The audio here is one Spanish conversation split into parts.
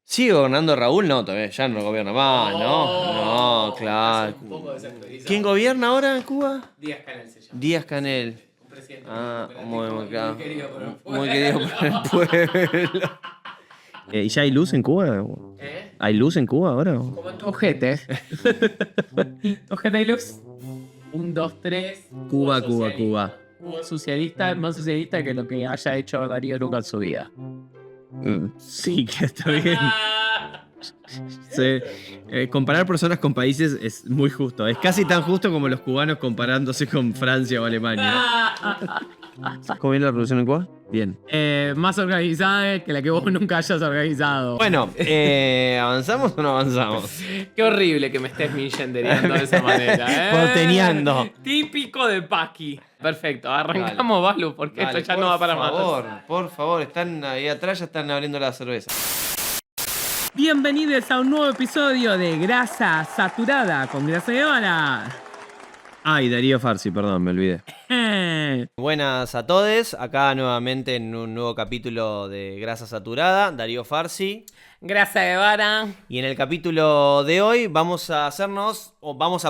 ¿Sigue gobernando Raúl? No, todavía ya no gobierna más, ¿no? No, claro. Un poco desactualizado. ¿Quién gobierna ahora en Cuba? Díaz Canel se llama. Díaz Canel. Un presidente Ah, muy democrático y muy querido por el pueblo. Muy querido por el pueblo. ¿Y ya hay luz en Cuba? ¿Eh? ¿Hay luz en Cuba ahora? Como en tu ojete. Ojete y luz. 1, 2, 3. Cuba, socialista. Cuba. Cuba socialista, más socialista que lo que haya hecho Darío Luca en su vida. Sí, que está bien. Sí. Comparar personas con países es muy justo. Es casi tan justo como los cubanos comparándose con Francia o Alemania. ¿Cómo viene la revolución en Cuba? Bien. Más organizada que la que vos nunca hayas organizado. Bueno, ¿avanzamos o no avanzamos? Qué horrible que me estés millendereando de esa manera, Porteñando. Típico de Paqui. Perfecto, arrancamos, Balu, porque Dale, esto ya no va para más. Por favor, están ahí atrás, ya están abriendo la cerveza. Bienvenidos a un nuevo episodio de Grasa Saturada con Grasa Guevara. Ay, Darío Farsi, perdón, me olvidé. Buenas a todos, acá nuevamente en un nuevo capítulo de Grasa Saturada, Darío Farsi. Grasa Guevara. Y en el capítulo de hoy vamos a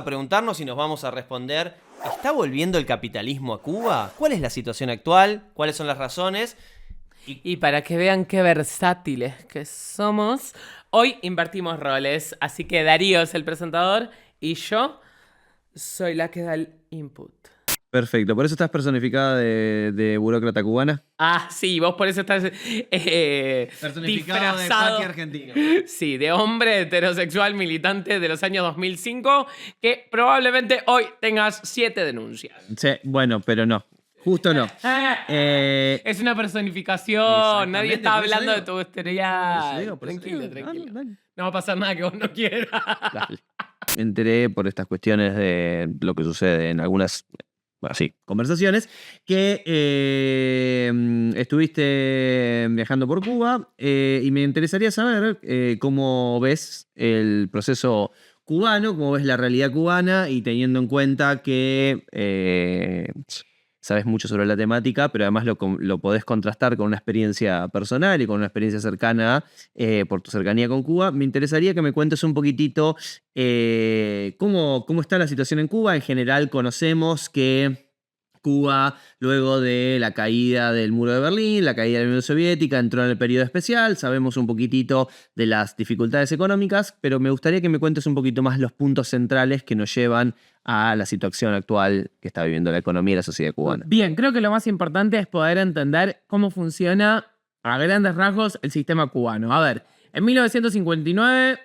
preguntarnos y nos vamos a responder: ¿está volviendo el capitalismo a Cuba? ¿Cuál es la situación actual? ¿Cuáles son las razones? Y para que vean qué versátiles que somos, hoy invertimos roles. Así que Darío es el presentador y yo soy la que da el input. Perfecto, por eso estás personificada de burócrata cubana. Ah, sí, vos por eso estás Personificado disfrazado. de Paqui argentino. Sí, de hombre heterosexual militante de los años 2005, que probablemente hoy tengas 7 denuncias. Sí, bueno, pero no. Justo no. Es una personificación, Exactamente, nadie está por eso hablando de digo. tu historial. Por eso Tranquilo, digo. tranquilo. Dale. No va a pasar nada que vos no quieras. Dale. Me enteré por estas cuestiones de lo que sucede en algunas, bueno, sí, conversaciones, que estuviste viajando por Cuba y me interesaría saber cómo ves el proceso cubano, cómo ves la realidad cubana y teniendo en cuenta que sabes mucho sobre la temática, pero además lo podés contrastar con una experiencia personal y con una experiencia cercana por tu cercanía con Cuba. Me interesaría que me cuentes un poquitito cómo está la situación en Cuba. En general conocemos que Cuba, luego de la caída del muro de Berlín, la caída de la Unión Soviética, entró en el periodo especial. Sabemos un poquitito de las dificultades económicas, pero me gustaría que me cuentes un poquito más los puntos centrales que nos llevan a la situación actual que está viviendo la economía y la sociedad cubana. Bien, creo que lo más importante es poder entender cómo funciona a grandes rasgos el sistema cubano. A ver, en 1959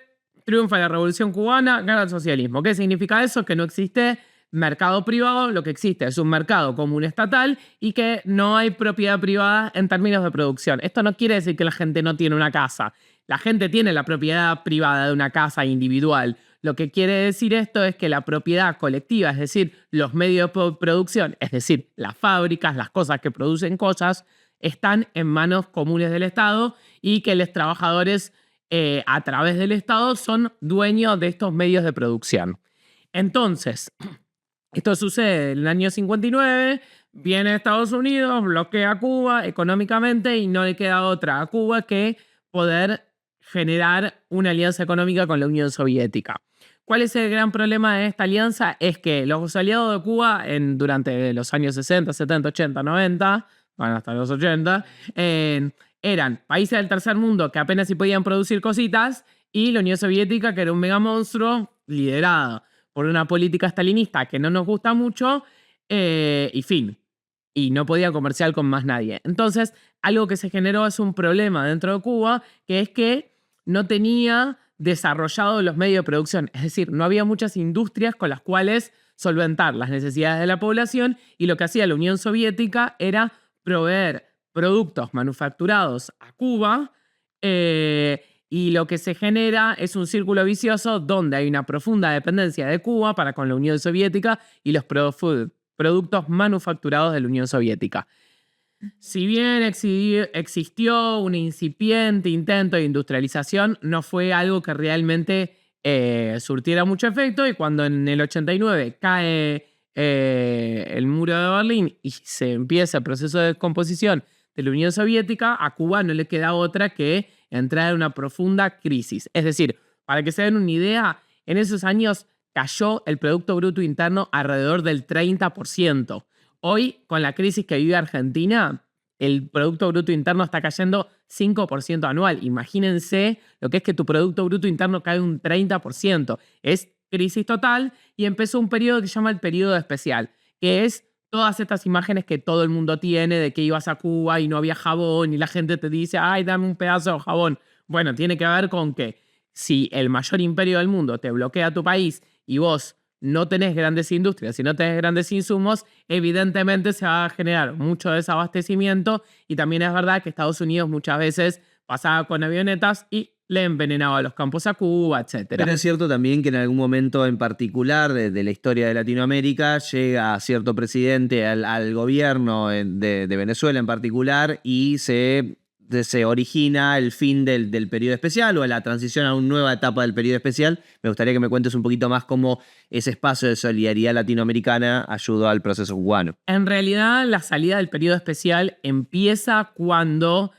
triunfa la Revolución Cubana, gana el socialismo. ¿Qué significa eso? Que no existe mercado privado, lo que existe es un mercado común estatal y que no hay propiedad privada en términos de producción. Esto no quiere decir que la gente no tiene una casa. La gente tiene la propiedad privada de una casa individual. Lo que quiere decir esto es que la propiedad colectiva, es decir, los medios de producción, es decir, las fábricas, las cosas que producen cosas, están en manos comunes del Estado y que los trabajadores a través del Estado son dueños de estos medios de producción. Entonces, esto sucede en el año 59, viene Estados Unidos, bloquea a Cuba económicamente y no le queda otra a Cuba que poder generar una alianza económica con la Unión Soviética. ¿Cuál es el gran problema de esta alianza? Es que los aliados de Cuba durante los años 60, 70, 80, 90, bueno, hasta los 80, eran países del tercer mundo que apenas si podían producir cositas y la Unión Soviética, que era un mega monstruo liderado por una política stalinista que no nos gusta mucho y fin. Y no podía comerciar con más nadie. Entonces, algo que se generó es un problema dentro de Cuba, que es que no tenía desarrollado los medios de producción. Es decir, no había muchas industrias con las cuales solventar las necesidades de la población y lo que hacía la Unión Soviética era proveer productos manufacturados a Cuba y lo que se genera es un círculo vicioso donde hay una profunda dependencia de Cuba para con la Unión Soviética y los productos manufacturados de la Unión Soviética. Si bien existió un incipiente intento de industrialización, no fue algo que realmente surtiera mucho efecto y cuando en el 89 cae el muro de Berlín y se empieza el proceso de descomposición de la Unión Soviética, a Cuba no le queda otra que entrar en una profunda crisis. Es decir, para que se den una idea, en esos años cayó el Producto Bruto Interno alrededor del 30%. Hoy, con la crisis que vive Argentina, el Producto Bruto Interno está cayendo 5% anual. Imagínense lo que es que tu Producto Bruto Interno cae un 30%. Es crisis total y empezó un periodo que se llama el periodo especial, que es todas estas imágenes que todo el mundo tiene de que ibas a Cuba y no había jabón y la gente te dice, ay, dame un pedazo de jabón. Bueno, tiene que ver con que si el mayor imperio del mundo te bloquea tu país y vos no tenés grandes industrias, si no tenés grandes insumos, evidentemente se va a generar mucho desabastecimiento y también es verdad que Estados Unidos muchas veces pasaba con avionetas y le envenenaba los campos a Cuba, etc. Pero es cierto también que en algún momento en particular de la historia de Latinoamérica llega cierto presidente al gobierno de Venezuela en particular y se origina el fin del periodo especial o la transición a una nueva etapa del periodo especial. Me gustaría que me cuentes un poquito más cómo ese espacio de solidaridad latinoamericana ayudó al proceso cubano. En realidad, la salida del periodo especial empieza cuando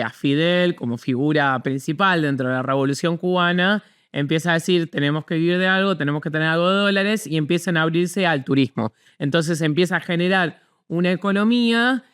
a Fidel, como figura principal dentro de la Revolución Cubana, empieza a decir, tenemos que vivir de algo, tenemos que tener algo de dólares, y empiezan a abrirse al turismo. Entonces empieza a generar una economía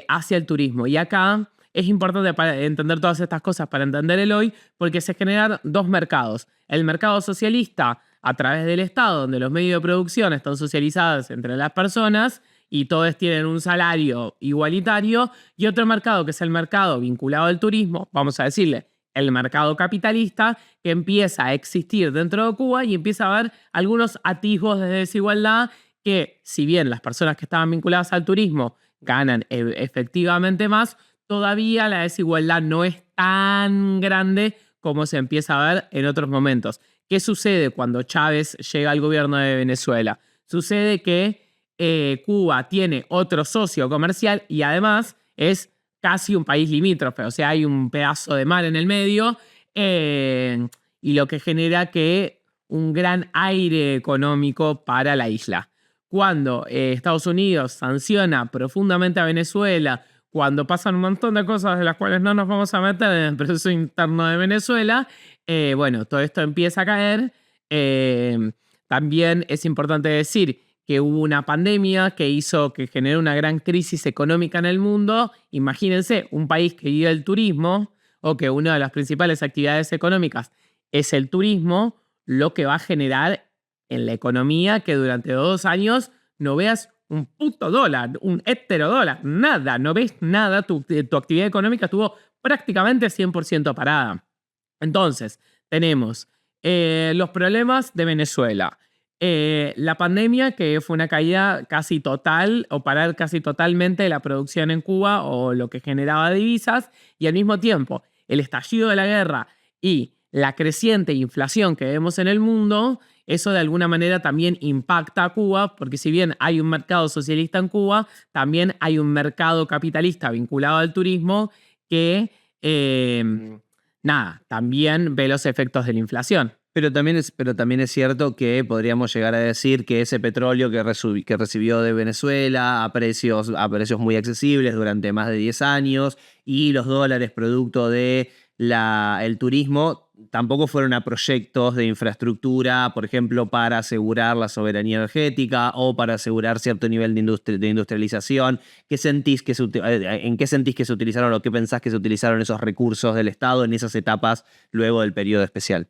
hacia el turismo. Y acá es importante para entender todas estas cosas, para entender el hoy, porque se generan dos mercados. El mercado socialista a través del Estado, donde los medios de producción están socializados entre las personas y todos tienen un salario igualitario, y otro mercado que es el mercado vinculado al turismo, vamos a decirle, el mercado capitalista, que empieza a existir dentro de Cuba y empieza a haber algunos atisbos de desigualdad que, si bien las personas que estaban vinculadas al turismo ganan efectivamente más, todavía la desigualdad no es tan grande como se empieza a ver en otros momentos. ¿Qué sucede cuando Chávez llega al gobierno de Venezuela? Sucede que Cuba tiene otro socio comercial y además es casi un país limítrofe, o sea, hay un pedazo de mar en el medio y lo que genera que un gran aire económico para la isla. Cuando Estados Unidos sanciona profundamente a Venezuela, cuando pasan un montón de cosas de las cuales no nos vamos a meter en el proceso interno de Venezuela, bueno, todo esto empieza a caer. También es importante decir que hubo una pandemia que hizo que generó una gran crisis económica en el mundo. Imagínense, un país que vive el turismo, o que una de las principales actividades económicas es el turismo, lo que va a generar en la economía que durante 2 años no veas un puto dólar, un heterodólar, nada, no ves nada, tu actividad económica estuvo prácticamente 100% parada. Entonces, tenemos los problemas de Venezuela, la pandemia, que fue una caída casi total o parar casi totalmente la producción en Cuba o lo que generaba divisas, y al mismo tiempo el estallido de la guerra y la creciente inflación que vemos en el mundo. Eso de alguna manera también impacta a Cuba, porque si bien hay un mercado socialista en Cuba, también hay un mercado capitalista vinculado al turismo que, también ve los efectos de la inflación. Pero también es cierto que podríamos llegar a decir que ese petróleo que recibió de Venezuela a precios muy accesibles durante más de 10 años y los dólares producto de el turismo tampoco fueron a proyectos de infraestructura, por ejemplo, para asegurar la soberanía energética o para asegurar cierto nivel de industrialización. ¿En qué sentís que se utilizaron o qué pensás que se utilizaron esos recursos del Estado en esas etapas luego del periodo especial?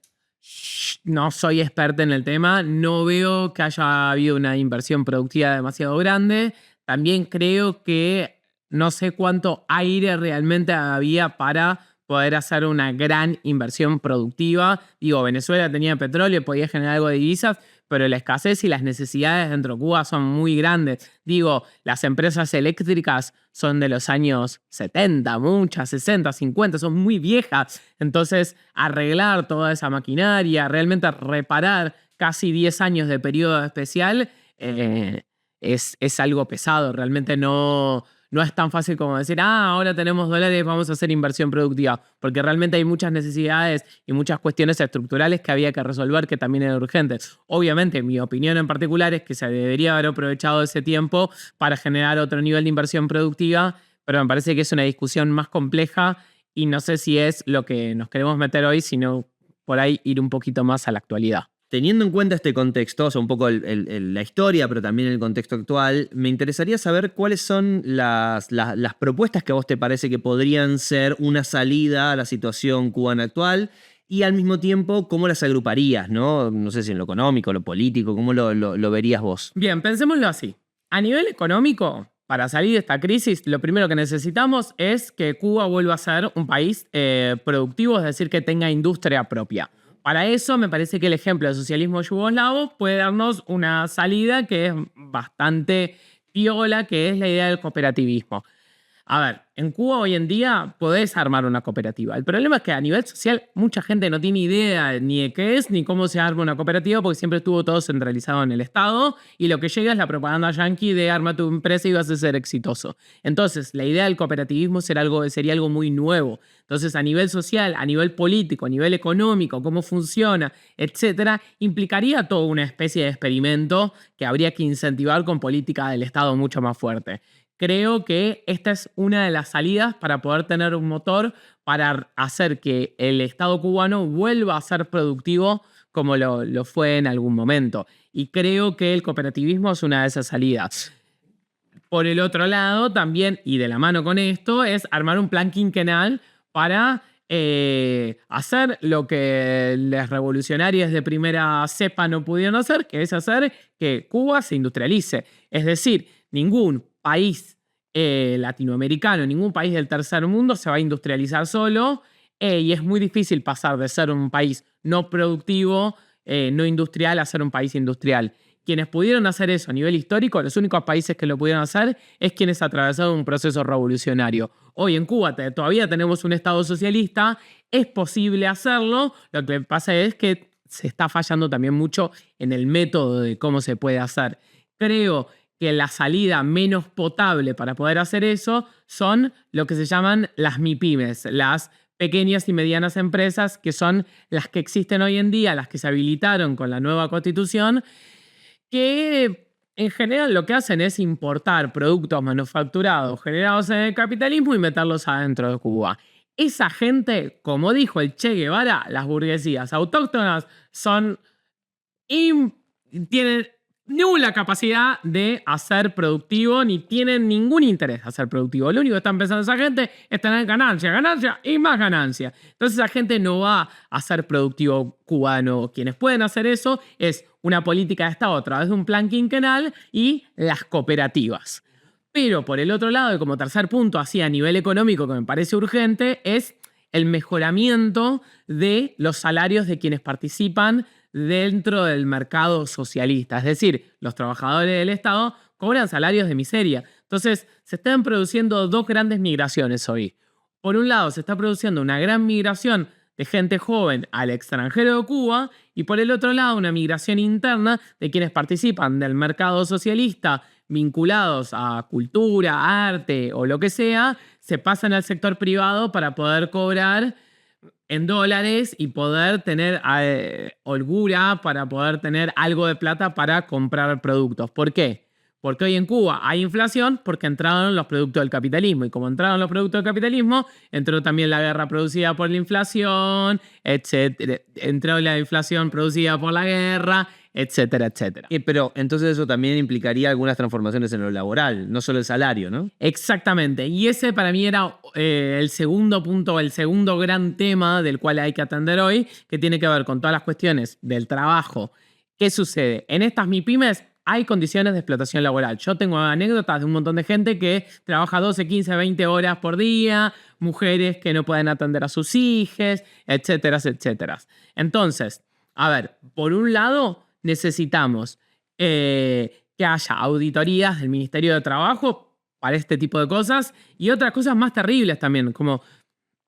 No soy experta en el tema, no veo que haya habido una inversión productiva demasiado grande. También creo que no sé cuánto aire realmente había para poder hacer una gran inversión productiva. Digo, Venezuela tenía petróleo, podía generar algo de divisas, pero la escasez y las necesidades dentro de Cuba son muy grandes. Digo, las empresas eléctricas son de los años 70, muchas, 60, 50, son muy viejas. Entonces, arreglar toda esa maquinaria, realmente reparar casi 10 años de periodo especial, es algo pesado. Realmente no es tan fácil como decir, ahora tenemos dólares, vamos a hacer inversión productiva, porque realmente hay muchas necesidades y muchas cuestiones estructurales que había que resolver que también eran urgentes. Obviamente, mi opinión en particular es que se debería haber aprovechado ese tiempo para generar otro nivel de inversión productiva, pero me parece que es una discusión más compleja y no sé si es lo que nos queremos meter hoy, sino por ahí ir un poquito más a la actualidad. Teniendo en cuenta este contexto, o sea, un poco la historia, pero también el contexto actual, me interesaría saber cuáles son las propuestas que a vos te parece que podrían ser una salida a la situación cubana actual y al mismo tiempo cómo las agruparías, ¿no? No sé si en lo económico, lo político, ¿cómo lo verías vos? Bien, pensémoslo así. A nivel económico, para salir de esta crisis, lo primero que necesitamos es que Cuba vuelva a ser un país productivo, es decir, que tenga industria propia. Para eso me parece que el ejemplo del socialismo yugoslavo puede darnos una salida que es bastante piola, que es la idea del cooperativismo. A ver, en Cuba hoy en día podés armar una cooperativa. El problema es que a nivel social mucha gente no tiene idea ni de qué es ni cómo se arma una cooperativa porque siempre estuvo todo centralizado en el Estado y lo que llega es la propaganda yanqui de arma tu empresa y vas a ser exitoso. Entonces, la idea del cooperativismo sería algo muy nuevo. Entonces, a nivel social, a nivel político, a nivel económico, cómo funciona, etcétera, implicaría toda una especie de experimento que habría que incentivar con política del Estado mucho más fuerte. Creo que esta es una de las salidas para poder tener un motor para hacer que el Estado cubano vuelva a ser productivo como lo fue en algún momento. Y creo que el cooperativismo es una de esas salidas. Por el otro lado, también, y de la mano con esto, es armar un plan quinquenal para hacer lo que los revolucionarios de primera cepa no pudieron hacer, que es hacer que Cuba se industrialice. Es decir, ningún país latinoamericano, ningún país del tercer mundo se va a industrializar solo y es muy difícil pasar de ser un país no productivo, no industrial, a ser un país industrial. Quienes pudieron hacer eso a nivel histórico, los únicos países que lo pudieron hacer es quienes atravesaron un proceso revolucionario. Hoy en Cuba todavía tenemos un Estado socialista, es posible hacerlo, lo que pasa es que se está fallando también mucho en el método de cómo se puede hacer. Creo que la salida menos potable para poder hacer eso son lo que se llaman las MIPYMES, las pequeñas y medianas empresas, que son las que existen hoy en día, las que se habilitaron con la nueva Constitución, que en general lo que hacen es importar productos manufacturados generados en el capitalismo y meterlos adentro de Cuba. Esa gente, como dijo el Che Guevara, las burguesías autóctonas tienen nula capacidad de hacer productivo ni tienen ningún interés de hacer productivo. Lo único que están pensando esa gente es tener ganancia, ganancia y más ganancia. Entonces esa gente no va a ser productivo cubano. Quienes pueden hacer eso es una política de Estado a través de un plan quinquenal y las cooperativas. Pero por el otro lado, y como tercer punto, así a nivel económico que me parece urgente, es el mejoramiento de los salarios de quienes participan dentro del mercado socialista. Es decir, los trabajadores del Estado cobran salarios de miseria. Entonces, se están produciendo dos grandes migraciones hoy. Por un lado, se está produciendo una gran migración de gente joven al extranjero de Cuba y por el otro lado, una migración interna de quienes participan del mercado socialista vinculados a cultura, arte o lo que sea, se pasan al sector privado para poder cobrar en dólares y poder tener holgura, para poder tener algo de plata para comprar productos. ¿Por qué? Porque hoy en Cuba hay inflación porque entraron los productos del capitalismo. Y como entraron los productos del capitalismo, entró también la guerra producida por la inflación, etcétera. Entró la inflación producida por la guerra, etcétera, etcétera. Pero entonces eso también implicaría algunas transformaciones en lo laboral, no solo el salario, ¿no? Exactamente. Y ese para mí era el segundo punto, el segundo gran tema del cual hay que atender hoy, que tiene que ver con todas las cuestiones del trabajo. ¿Qué sucede? En estas MIPYMES hay condiciones de explotación laboral. Yo tengo anécdotas de un montón de gente que trabaja 12, 15, 20 horas por día, mujeres que no pueden atender a sus hijos, etcétera, etcétera. Entonces, a ver, por un lado necesitamos que haya auditorías del Ministerio de Trabajo para este tipo de cosas y otras cosas más terribles también, como,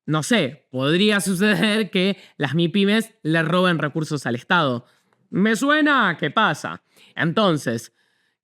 no sé, podría suceder que las MIPYMES le roben recursos al Estado. ¿Me suena? ¿Qué pasa? Entonces,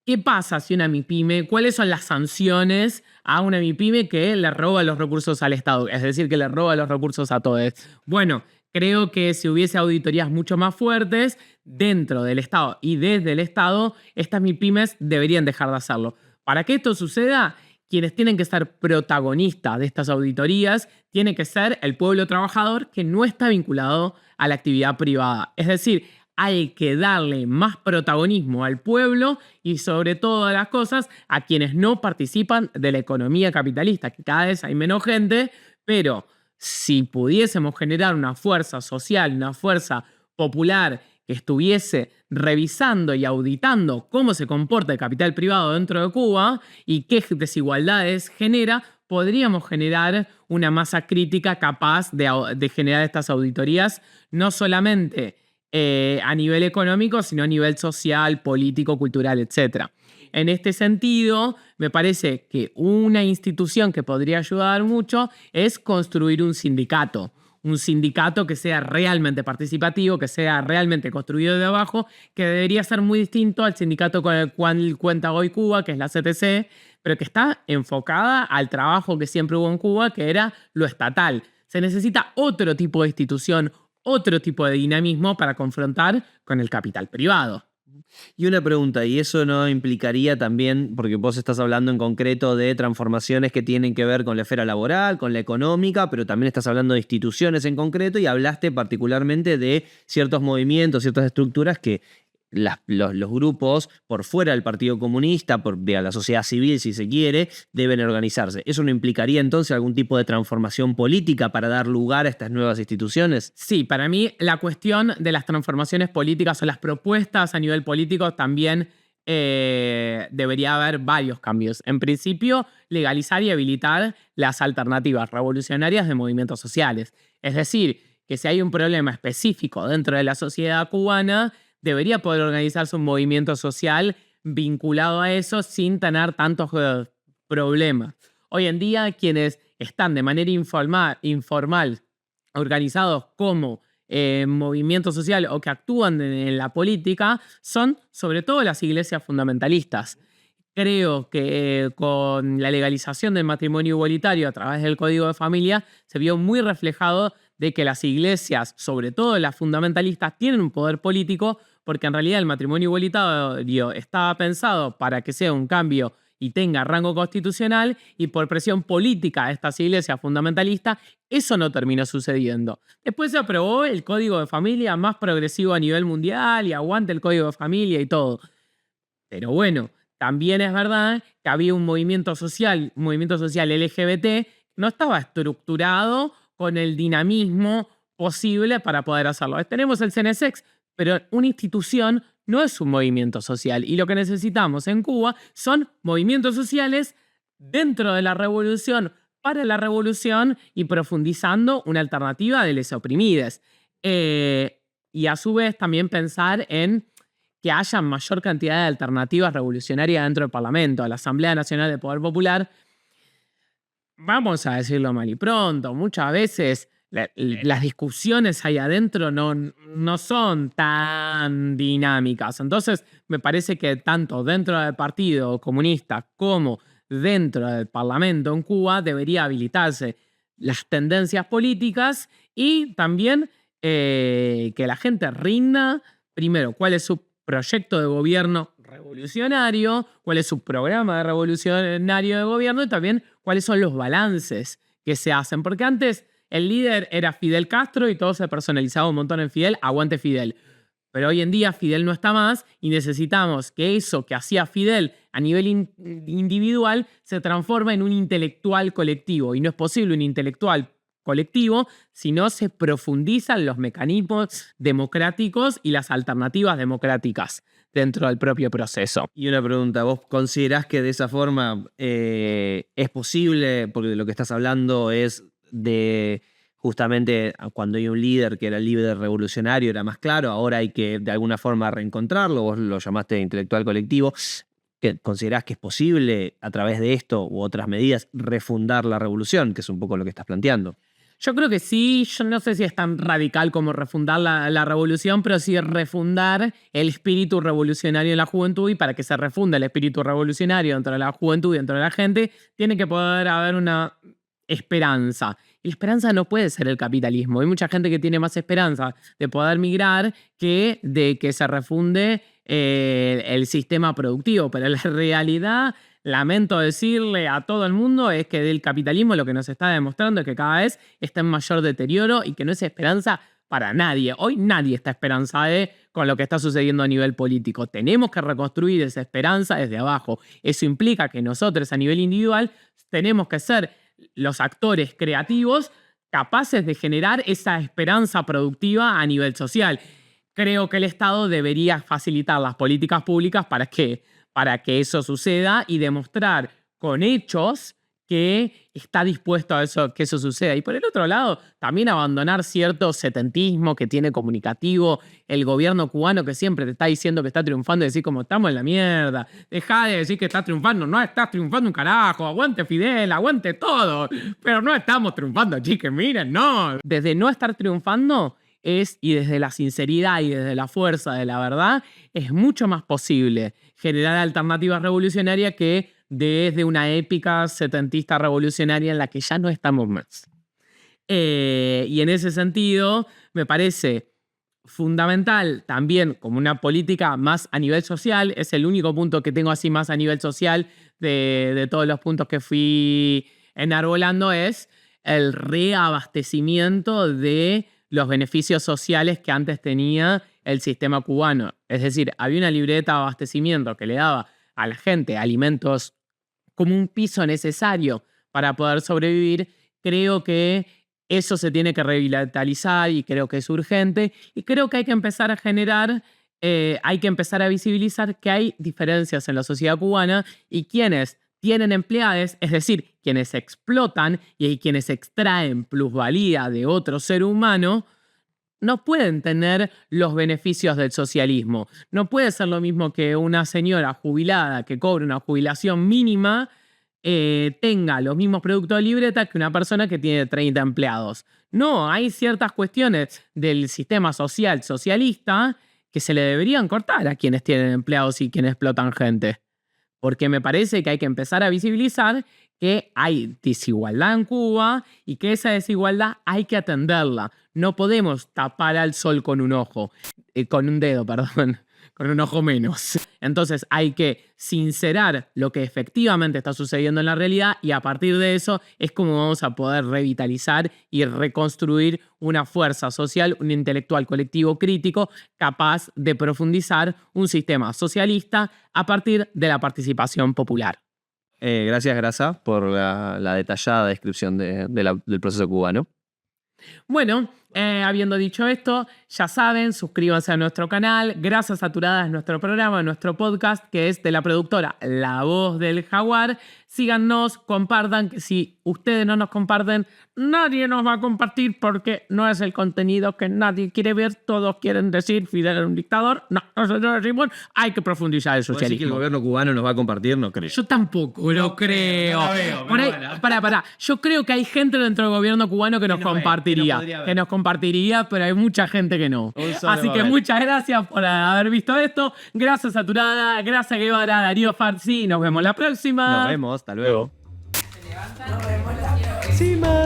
¿qué pasa si una MIPYME, cuáles son las sanciones a una MIPYME que le roba los recursos al Estado? Es decir, que le roba los recursos a todos. Bueno, creo que si hubiese auditorías mucho más fuertes dentro del Estado y desde el Estado, estas MIPYMES deberían dejar de hacerlo. Para que esto suceda, quienes tienen que ser protagonistas de estas auditorías tiene que ser el pueblo trabajador que no está vinculado a la actividad privada. Es decir, hay que darle más protagonismo al pueblo y sobre todas las cosas a quienes no participan de la economía capitalista, que cada vez hay menos gente, pero si pudiésemos generar una fuerza social, una fuerza popular que estuviese revisando y auditando cómo se comporta el capital privado dentro de Cuba y qué desigualdades genera, podríamos generar una masa crítica capaz de generar estas auditorías, no solamente a nivel económico, sino a nivel social, político, cultural, etc. En este sentido, me parece que una institución que podría ayudar mucho es construir un sindicato que sea realmente participativo, que sea realmente construido de abajo, que debería ser muy distinto al sindicato con el cual cuenta hoy Cuba, que es la CTC, pero que está enfocada al trabajo que siempre hubo en Cuba, que era lo estatal. Se necesita otro tipo de institución, otro tipo de dinamismo para confrontar con el capital privado. Y una pregunta, ¿y eso no implicaría también, porque vos estás hablando en concreto de transformaciones que tienen que ver con la esfera laboral, con la económica, pero también estás hablando de instituciones en concreto y hablaste particularmente de ciertos movimientos, ciertas estructuras que los grupos por fuera del Partido Comunista, de la sociedad civil si se quiere, deben organizarse? ¿Eso no implicaría entonces algún tipo de transformación política para dar lugar a estas nuevas instituciones? Sí, para mí la cuestión de las transformaciones políticas o las propuestas a nivel político también debería haber varios cambios. En principio, legalizar y habilitar las alternativas revolucionarias de movimientos sociales. Es decir, que si hay un problema específico dentro de la sociedad cubana, debería poder organizarse un movimiento social vinculado a eso sin tener tantos problemas. Hoy en día, quienes están de manera informal organizados como movimiento social o que actúan en la política son sobre todo las iglesias fundamentalistas. Creo que con la legalización del matrimonio igualitario a través del Código de Familia se vio muy reflejado de que las iglesias, sobre todo las fundamentalistas, tienen un poder político porque en realidad el matrimonio igualitario estaba pensado para que sea un cambio y tenga rango constitucional, y por presión política de estas iglesias fundamentalistas, eso no terminó sucediendo. Después se aprobó el Código de Familia más progresivo a nivel mundial y aguanta el Código de Familia y todo. Pero bueno, también es verdad que había un movimiento social LGBT, no estaba estructurado con el dinamismo posible para poder hacerlo. Tenemos el CNSX, pero una institución no es un movimiento social. Y lo que necesitamos en Cuba son movimientos sociales dentro de la revolución, para la revolución y profundizando una alternativa de les oprimides. Y a su vez también pensar en que haya mayor cantidad de alternativas revolucionarias dentro del Parlamento. La Asamblea Nacional de Poder Popular, vamos a decirlo mal y pronto, muchas veces las discusiones ahí adentro no son tan dinámicas. Entonces, me parece que tanto dentro del Partido Comunista como dentro del Parlamento en Cuba debería habilitarse las tendencias políticas y también que la gente rinda, primero, cuál es su proyecto de gobierno revolucionario, cuál es su programa de revolucionario de gobierno y también cuáles son los balances que se hacen. Porque antes el líder era Fidel Castro y todo se personalizaba un montón en Fidel, aguante Fidel. Pero hoy en día Fidel no está más y necesitamos que eso que hacía Fidel a nivel individual se transforme en un intelectual colectivo. Y no es posible un intelectual colectivo si no se profundizan los mecanismos democráticos y las alternativas democráticas dentro del propio proceso. Y una pregunta, ¿vos considerás que de esa forma es posible, porque de lo que estás hablando es de justamente cuando hay un líder que era el líder revolucionario, era más claro, ahora hay que de alguna forma reencontrarlo, vos lo llamaste intelectual colectivo, ¿considerás que es posible a través de esto u otras medidas refundar la revolución, que es un poco lo que estás planteando? Yo creo que sí, yo no sé si es tan radical como refundar la revolución, pero sí refundar el espíritu revolucionario en la juventud, y para que se refunda el espíritu revolucionario dentro de la juventud y dentro de la gente, tiene que poder haber una esperanza. Y la esperanza no puede ser el capitalismo. Hay mucha gente que tiene más esperanza de poder migrar que de que se refunde el sistema productivo, pero la realidad lamento decirle a todo el mundo es que del capitalismo lo que nos está demostrando es que cada vez está en mayor deterioro y que no es esperanza para nadie. Hoy nadie está esperanzado con lo que está sucediendo a nivel político. Tenemos que reconstruir esa esperanza desde abajo. Eso implica que nosotros a nivel individual tenemos que ser los actores creativos capaces de generar esa esperanza productiva a nivel social. Creo que el Estado debería facilitar las políticas públicas para que eso suceda y demostrar con hechos que está dispuesto a que eso suceda. Y por el otro lado, también abandonar cierto setentismo que tiene comunicativo el gobierno cubano, que siempre te está diciendo que está triunfando y decir como estamos en la mierda. Deja de decir que estás triunfando. No estás triunfando un carajo. Aguante Fidel, aguante todo. Pero no estamos triunfando, chiques, miren, no. Desde no estar triunfando y desde la sinceridad y desde la fuerza de la verdad, es mucho más posible generar alternativas revolucionarias que desde una épica setentista revolucionaria en la que ya no estamos más. Y en ese sentido, me parece fundamental también como una política más a nivel social, es el único punto que tengo así más a nivel social de todos los puntos que fui enarbolando, es el reabastecimiento de los beneficios sociales que antes tenía el sistema cubano. Es decir, había una libreta de abastecimiento que le daba a la gente alimentos como un piso necesario para poder sobrevivir. Creo que eso se tiene que revitalizar y creo que es urgente. Y creo que hay que empezar a generar, hay que empezar a visibilizar que hay diferencias en la sociedad cubana y quienes tienen empleados, es decir, quienes explotan y hay quienes extraen plusvalía de otro ser humano, no pueden tener los beneficios del socialismo. No puede ser lo mismo que una señora jubilada que cobre una jubilación mínima tenga los mismos productos de libreta que una persona que tiene 30 empleados. No, hay ciertas cuestiones del sistema social socialista que se le deberían cortar a quienes tienen empleados y quienes explotan gente. Porque me parece que hay que empezar a visibilizar que hay desigualdad en Cuba y que esa desigualdad hay que atenderla. No podemos tapar al sol con un ojo, con un dedo, perdón, con un ojo menos. Entonces hay que sincerar lo que efectivamente está sucediendo en la realidad y a partir de eso es como vamos a poder revitalizar y reconstruir una fuerza social, un intelectual colectivo crítico capaz de profundizar un sistema socialista a partir de la participación popular. Gracias, Grasa, por la detallada descripción del proceso cubano. Bueno, habiendo dicho esto, ya saben, suscríbanse a nuestro canal. Grasa Saturada es nuestro programa, nuestro podcast, que es de la productora La Voz del Jaguar. Síganos, compartan, que si ustedes no nos comparten, nadie nos va a compartir porque no es el contenido que nadie quiere ver. Todos quieren decir Fidel era un dictador. No, nosotros decimos, hay que profundizar el socialismo. Que el gobierno cubano nos va a compartir, no creo. Yo tampoco lo creo. No la veo, por ahí, bueno. pará. Yo creo que hay gente dentro del gobierno cubano que nos compartiría. Que nos compartiría, pero hay mucha gente que no. Así que muchas gracias por haber visto esto. Gracias Saturada, gracias Guevara, Darío Farsi. Nos vemos la próxima. Nos vemos, hasta luego. Nos vemos la próxima.